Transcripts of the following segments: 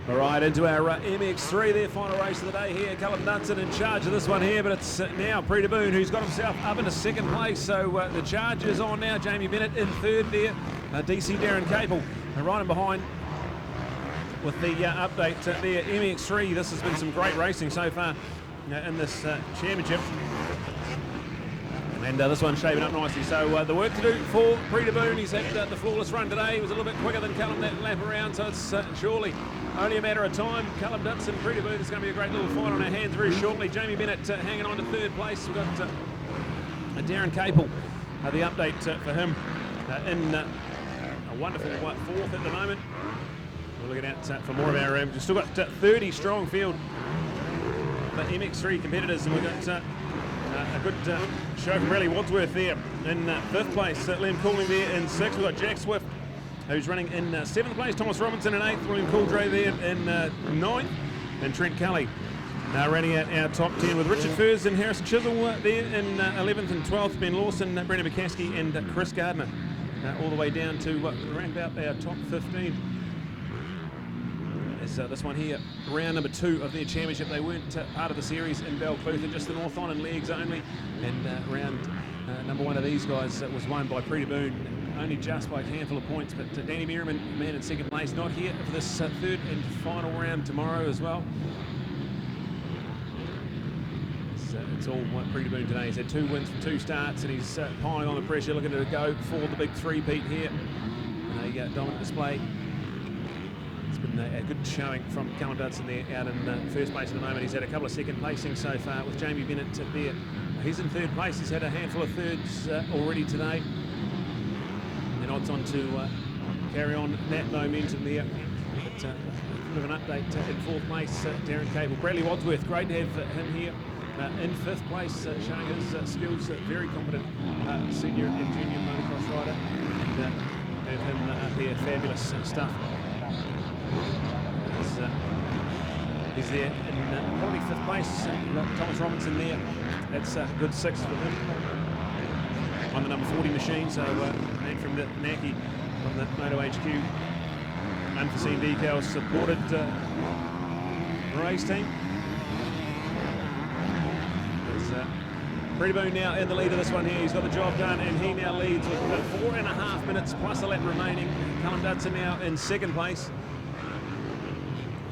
All right, into our MX3, their final race of the day here. Callum Dunson in charge of this one here, but it's now Prix Boone who's got himself up into second place. So the charge is on now. Jamie Bennett in third there. DC Darren Capel right in behind with the update there. MX3, this has been some great racing so far in this championship. And this one's shaping up nicely. So the work to do for Prix Boone. He's had the flawless run today. He was a little bit quicker than Callum that lap around, so it's surely only a matter of time. Callum Dunson, Prix Boone, is going to be a great little fight on our hands very shortly. Jamie Bennett hanging on to third place. We've got Darren Capel, the update for him in a wonderful fourth at the moment. We're looking out for more of our we've still got 30 strong field for MX3 competitors, and we've got a good show from Bradley Wadsworth there in fifth place. Liam Cooling there in sixth. We've got Jack Swift, who's running in seventh place. Thomas Robinson in eighth. William Cooldray there in ninth. And Trent Kelly running out our top 10 with Richard Furs and Harrison Chisel there in 11th and 12th. Ben Lawson, Brendan McCaskey and Chris Gardner all the way down to round out our top 15. This one here, round number 2 of their championship. They weren't part of the series in Belclutha, just the North on and legs only. And round number 1 of these guys was won by Prix Boone, only just by a handful of points. But Danny Merriman, man in second place, not here for this third and final round tomorrow as well. So it's all Prix Boone today. He's had 2 wins from 2 starts, and he's piling on the pressure, looking to go for the big three-peat here. And a dominant display. It's been a good showing from Callum Dunson there out in first place at the moment. He's had a couple of second placings so far with Jamie Bennett there. He's in third place. He's had a handful of thirds already today. And odds on to carry on that momentum there. But a bit of an update in fourth place, Darren Capel. Bradley Wadsworth, great to have him here in fifth place, showing his skills. Very competent senior and junior motocross rider. And have him up here, fabulous stuff. He's there in probably fifth place. Thomas Robinson there. That's a good 6th for him on the number 40 machine. So man from the Naki from the Moto HQ unforeseen decals supported race team. Prix Boone now in the lead of this one here. He's got the job done, and he now leads with 4.5 minutes plus a lap remaining. Callum Dunson now in second place.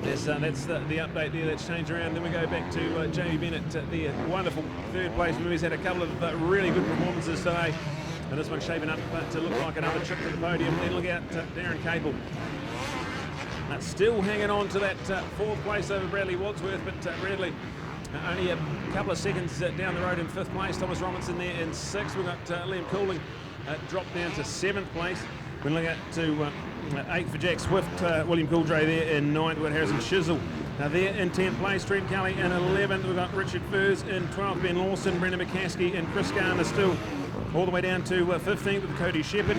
That's the update there that's changed around. Then we go back to Jamie Bennett, the wonderful third place. He's had a couple of really good performances today, and this one's shaping up to look like another trip to the podium. Then look out Darren Capel. Still hanging on to that fourth place over Bradley Wadsworth, but Bradley only a couple of seconds down the road in fifth place. Thomas Robinson there in sixth. We've got Liam Cooling dropped down to seventh place. We're looking at to 8th for Jack Swift, William Cooldray there in 9th. We've got Harrison Chisel there in 10th place. Trent Kelly in 11th. We've got Richard Furs in 12th. Ben Lawson, Brendan McCaskey and Chris Gardner still all the way down to 15th with Cody Shepherd.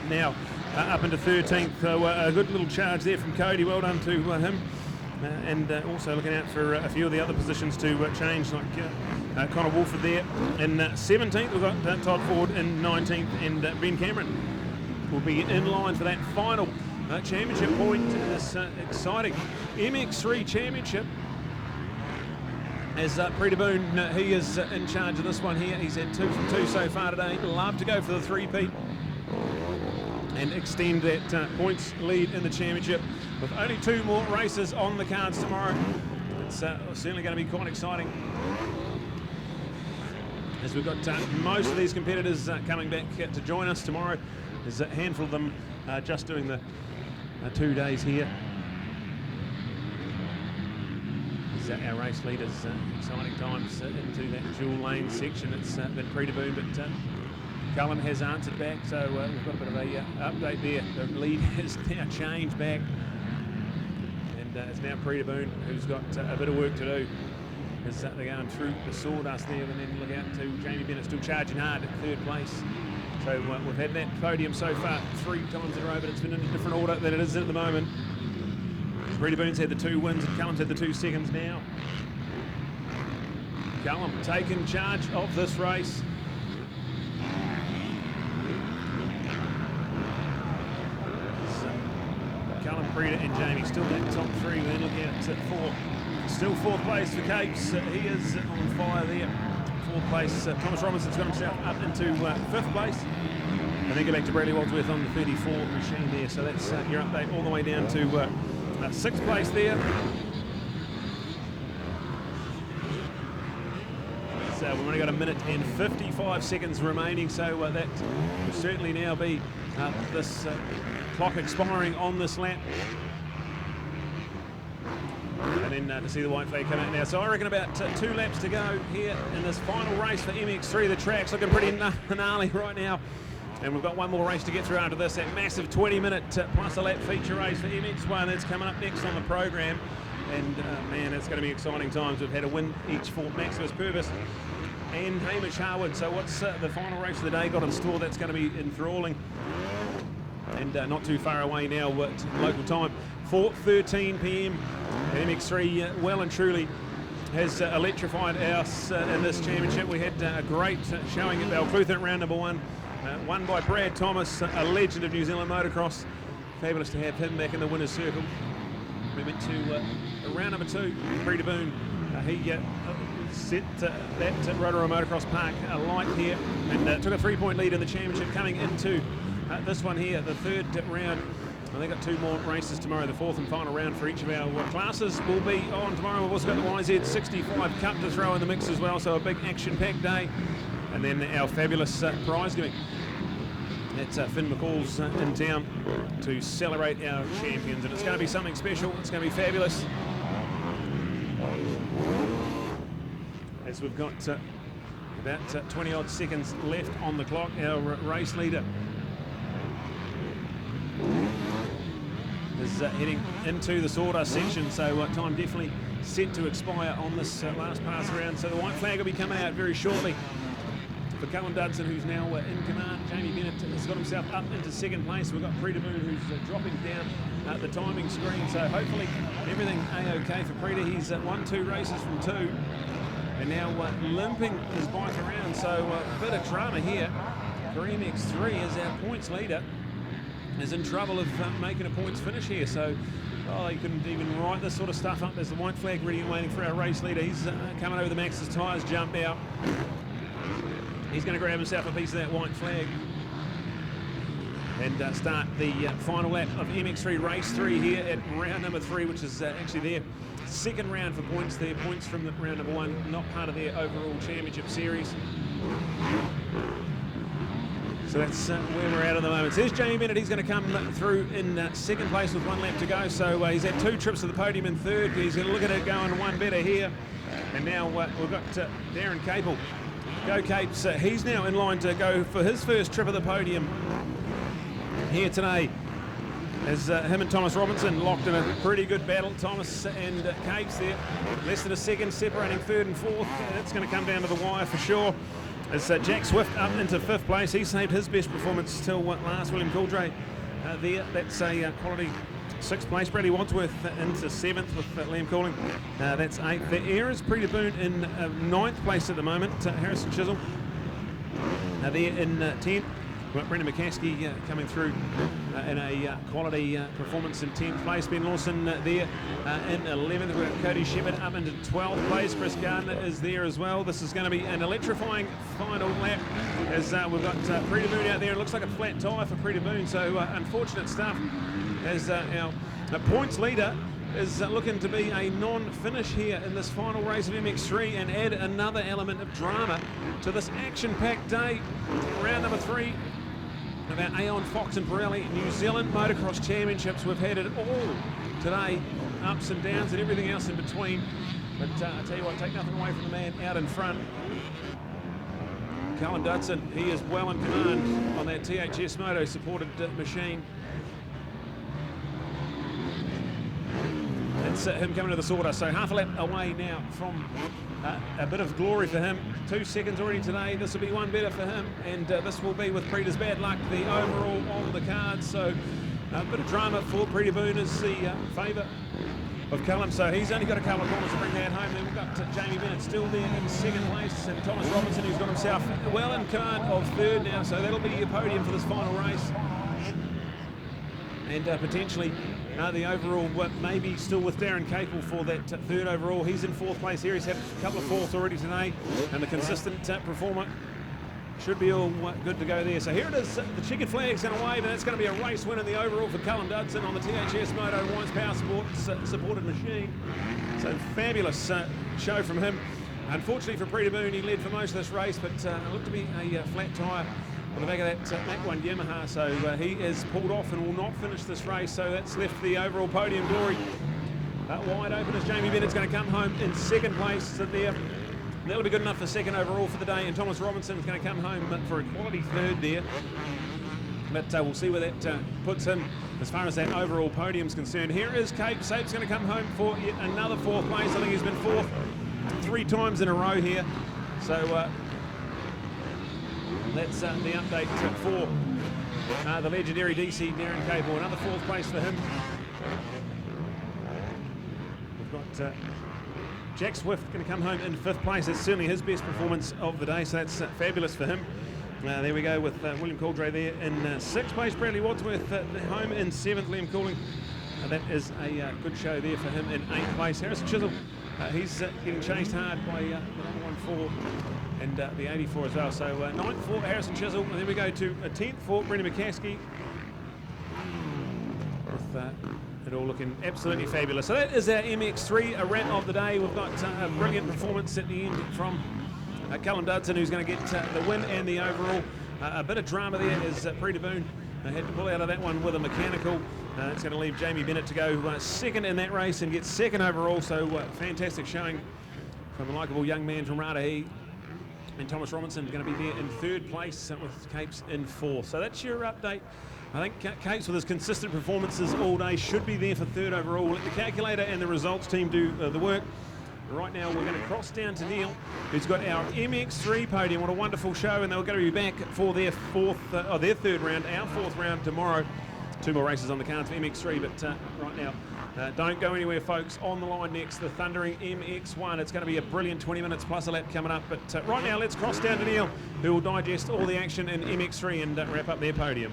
Now up into 13th. So a good little charge there from Cody. Well done to him. And also looking out for a few of the other positions to change, like Connor Wolford there in 17th. We've got Todd Ford in 19th, and Ben Cameron will be in line for that final championship point in this exciting MX3 championship. As Prix Boone, he is in charge of this one here. He's had 2 from 2 so far today. He'd love to go for the three-peat and extend that points lead in the championship. With only 2 more races on the cards tomorrow, it's certainly going to be quite exciting. As we've got most of these competitors coming back to join us tomorrow. There's a handful of them just doing the 2 days here. Our race leaders, exciting times into that dual lane section. It's been Prix Boone, but Cullen has answered back, so we've got a bit of a update there. The lead has now changed back, and it's now Prix Boone who's got a bit of work to do. As they're going through the sawdust there, and then look out to Jamie Bennett still charging hard at third place. So we've had that podium so far 3 times in a row, but it's been in a different order than it is at the moment. Prix Boone's had the 2 wins, and Callum's had the 2 seconds now. Callum taking charge of this race. Callum Preda and Jamie still that top three. We're looking at four. Still fourth place for Capes. He is on fire there. Fourth place. Thomas Robinson's got himself up into fifth place. And then go back to Bradley Wadsworth on the 34 machine there. So that's your update all the way down to sixth place there. So we've only got a minute and 55 seconds remaining. So that will certainly now be this clock expiring on this lap. And then to see the white flag come out now. So I reckon about 2 laps to go here in this final race for MX3. The track's looking pretty gnarly right now. And we've got one more race to get through after this. That massive 20-minute plus a lap feature race for MX1 that's coming up next on the program. And man, it's going to be exciting times. We've had a win each for Maximus Purvis and Hamish Harwood. So what's the final race of the day got in store? That's going to be enthralling. And not too far away now at local time. 4:13 p.m. MX3 well and truly has electrified us in this championship. We had a great showing at Balclutha at round number 1. Won by Brad Thomas, a legend of New Zealand motocross. Fabulous to have him back in the winner's circle. We went to round number 2, Preda Boone. He set that Rotorua Motocross Park alight here and took a 3-point lead in the championship coming into this one here, the third round. They've got 2 more races tomorrow. The 4th and final round for each of our classes will be on tomorrow. We've also got the YZ65 Cup to throw in the mix as well, so a big action-packed day. And then our fabulous prize giving. That's Finn McCall's in town to celebrate our champions, and it's going to be something special. It's going to be fabulous. As we've got about 20-odd seconds left on the clock, our race leader is heading into the sawdust section, so time definitely set to expire on this last pass around. So the white flag will be coming out very shortly for Cullen Dudson, who's now in command. Jamie Bennett has got himself up into second place. We've got Preda Boone, who's dropping down the timing screen, so hopefully everything a-okay for Preda. He's won 2 races from 2 and now limping his bike around, so a bit of drama here for MX3 as our points leader is in trouble of making a points finish here. So you couldn't even write this sort of stuff up. There's the white flag ready and waiting for our race leader. He's coming over the Max's tyres, jump out. He's going to grab himself a piece of that white flag and start the final lap of MX3 Race 3 here at round number 3, which is actually their second round for points. Their points from the round number 1, not part of their overall championship series. So that's where we're at the moment. So there's Jamie Bennett. He's going to come through in second place with 1 lap to go. So he's had 2 trips to the podium in third. He's going to look at it going 1 better here. And now we've got Darren Capel. Go Capes. He's now in line to go for his first trip of the podium here today. As him and Thomas Robinson locked in a pretty good battle. Thomas and Capes there. Less than a second separating third and fourth. That's going to come down to the wire for sure. As Jack Swift up into 5th place. He saved his best performance till last. William Coldray there. That's a quality 6th place. Bradley Wadsworth into 7th with Liam Cooling. That's 8th. The air is Preda Boone in 9th place at the moment. Harrison Chisholm there in 10th. We've got Brendan McCaskey coming through in a quality performance in 10th place. Ben Lawson there in 11th. We've got Cody Shepherd up into 12th place. Chris Gardner is there as well. This is going to be an electrifying final lap as we've got Preda Boone out there. It looks like a flat tyre for Preda Boone, so unfortunate stuff as our points leader is looking to be a non-finish here in this final race of MX3 and add another element of drama to this action-packed day. Round number 3 of our Aon Fox and Pirelli New Zealand Motocross Championships. We've had it all today, ups and downs and everything else in between. But I tell you what, take nothing away from the man out in front. Cullen Dudson, he is well in command on that THS Moto supported machine. It's him coming to the sawdust, so half a lap away now from a bit of glory for him. 2 seconds already today. This will be 1 better for him, and this will be with Preda's bad luck the overall on the cards. So a bit of drama for Preda Boone is the favour of Cullen, so he's only got a couple of corners to bring that home. Then we've got Jamie Bennett still there in 2nd place, and Thomas Robinson, who's got himself well in command of 3rd now, so that'll be your podium for this final race. and potentially the overall, maybe still with Darren Capel for that third overall. He's in fourth place here. He's had a couple of fourths already today, and the consistent performer should be all good to go there. So here it is, the checkered flag's going to wave, and that's going to be a race win in the overall for Callum Dudson on the THS Moto Wines Power Sports supported machine. So fabulous show from him. Unfortunately for Peterboone, he led for most of this race, but it looked to be a flat tyre on the back of that Mach 1 Yamaha, so he is pulled off and will not finish this race, so that's left the overall podium glory wide open as Jamie Bennett's going to come home in second place. So that'll be good enough for second overall for the day, and Thomas Robinson is going to come home for a quality third there. But we'll see where that puts him as far as that overall podium's concerned. Here is Cape. Sape's going to come home for yet another fourth place. I think he's been fourth 3 times in a row here. So that's the update for the legendary DC Darren Cable. Another fourth place for him. We've got Jack Swift going to come home in fifth place. That's certainly his best performance of the day, so that's fabulous for him. There we go with William Caldray there in sixth place. Bradley Wadsworth home in seventh. Liam Cooling, that is a good show there for him in eighth place. Harrison Chisholm, he's getting chased hard by the number 1-4 and the 84 as well. So ninth for Harrison Chisholm, and then we go to a 10th for Brendan McCaskey. With it all looking absolutely fabulous. So that is our MX3, a wrap of the day. We've got a brilliant performance at the end from Callum Dudson, who's going to get the win and the overall. A bit of drama there as Peterboone had to pull out of that one with a mechanical. It's going to leave Jamie Bennett to go second in that race and get second overall. So fantastic showing from a likeable young man from Ratahi. And Thomas Robinson going to be there in third place with Capes in fourth. So that's your update. I think Capes, with his consistent performances all day, should be there for third overall. We'll let the calculator and the results team do the work. Right now we're going to cross down to Neil, who's got our MX3 podium. What a wonderful show, and they're going to be back for their their third round, our fourth round tomorrow. 2 more races on the cards for MX3, but right now, don't go anywhere, folks. On the line next, the thundering MX1. It's going to be a brilliant 20 minutes plus a lap coming up, but right now let's cross down to Neil, who will digest all the action in MX3 and wrap up their podium.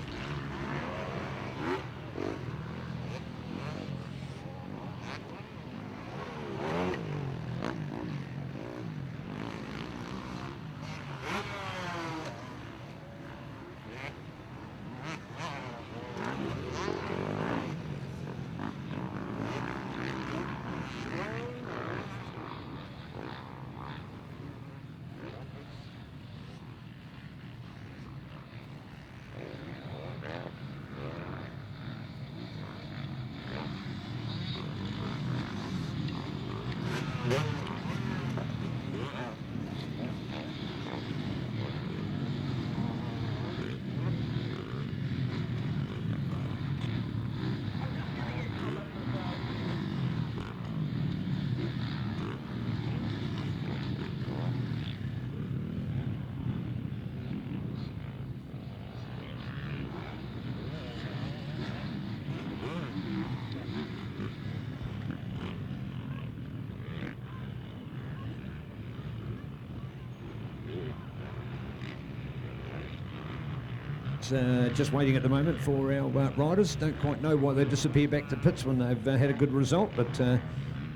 Just waiting at the moment for our riders. Don't quite know why they disappear back to pits when they've had a good result, but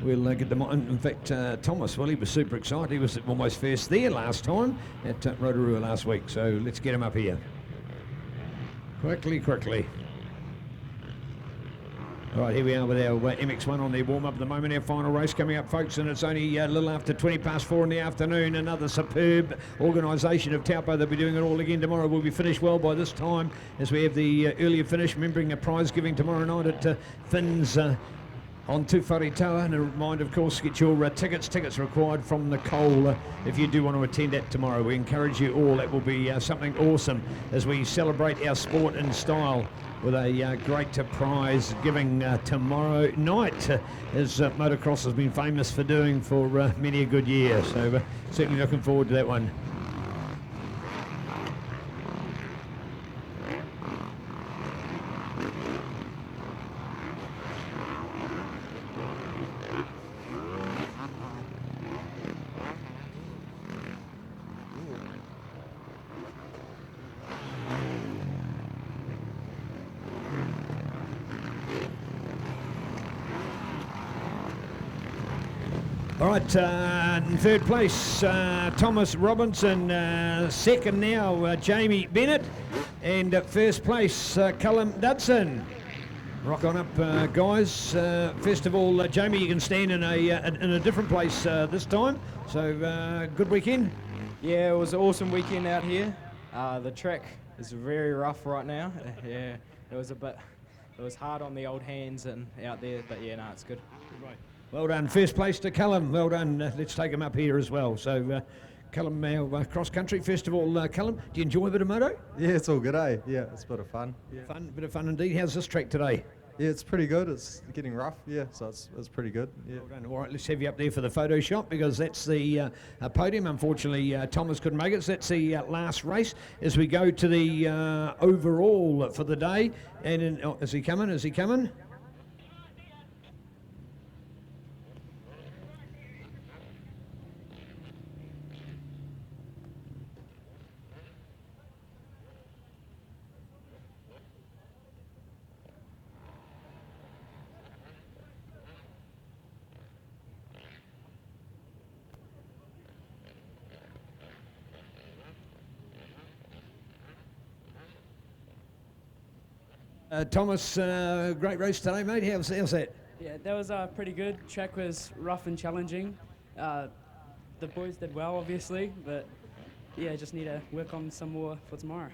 we'll get them on. In fact, Thomas, well, he was super excited. He was almost first there last time at Rotorua last week, so let's get him up here. Quickly. All right, here we are with our MX1 on their warm-up at the moment. Our final race coming up, folks, and it's only a little after 20 past 4 in the afternoon. Another superb organisation of Taupo. They'll be doing it all again tomorrow. We'll be finished well by this time as we have the earlier finish, remembering a prize giving tomorrow night at Finn's on Tuwharetoa. And a reminder, of course, get your tickets required from Nicole if you do want to attend that tomorrow. We encourage you all. That will be something awesome as we celebrate our sport in style with a great prize giving tomorrow night, as motocross has been famous for doing for many a good year. So certainly looking forward to that one. All right, in third place, Thomas Robinson. Second now, Jamie Bennett. And at first place, Callum Dudson. Rock on up, guys. First of all, Jamie, you can stand in a different place this time. So, good weekend. Yeah, it was an awesome weekend out here. The track is very rough right now. Yeah, it was hard on the old hands and out there, but yeah, no, it's good. Right. Well done. First place to Callum. Well done. Let's take him up here as well. So, Callum, our cross country. First of all, Callum, do you enjoy a bit of moto? Yeah, it's all good, eh? Yeah, it's a bit of fun. Yeah. Bit of fun indeed. How's this track today? Yeah, it's pretty good. It's getting rough, yeah, so it's pretty good. Yeah. Well done. All right, let's have you up there for the photo shot because that's the podium. Unfortunately, Thomas couldn't make it, so that's the last race as we go to the overall for the day. And is he coming? Is he coming? Thomas, great race today, mate. How's that? Yeah, that was pretty good. Track was rough and challenging. The boys did well, obviously, but yeah, just need to work on some more for tomorrow.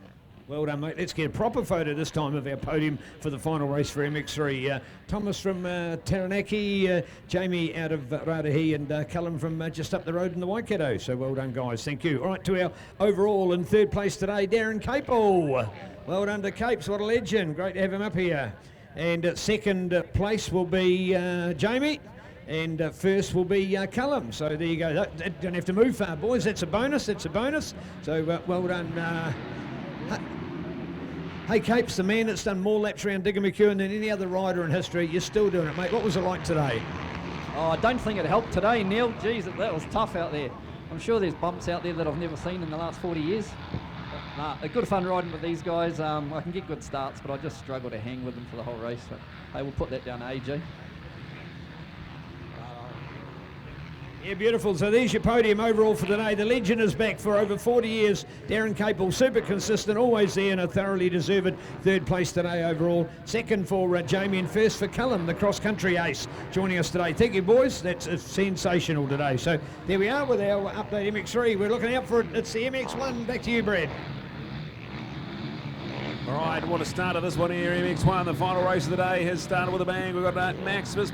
Well done, mate. Let's get a proper photo this time of our podium for the final race for MX3. Thomas from Taranaki, Jamie out of Raetihi, and Callum from just up the road in the Waikato. So well done, guys. Thank you. All right, to our overall in third place today, Darren Capel. Well done to Capes. What a legend. Great to have him up here. And second place will be Jamie. And first will be Callum. So there you go. Don't have to move far, boys. That's a bonus. That's a bonus. So well done. Hey, Capes, the man that's done more laps around Digger McEwen than any other rider in history. You're still doing it, mate. What was it like today? Oh, I don't think it helped today, Neil. Geez, that was tough out there. I'm sure there's bumps out there that I've never seen in the last 40 years. But, nah, a good fun riding with these guys. I can get good starts, but I just struggle to hang with them for the whole race. So, hey, we'll put that down to AJ. Yeah, beautiful. So there's your podium overall for today. The legend is back for over 40 years. Darren Capel, super consistent, always there, and a thoroughly deserved third place today overall. Second for Jamie, and first for Callum, the cross-country ace, joining us today. Thank you, boys. That's sensational today. So there we are with our update MX3. We're looking out for it. It's the MX1. Back to you, Brad. All right, what a start of this one here, MX1. The final race of the day has started with a bang. We've got Maximus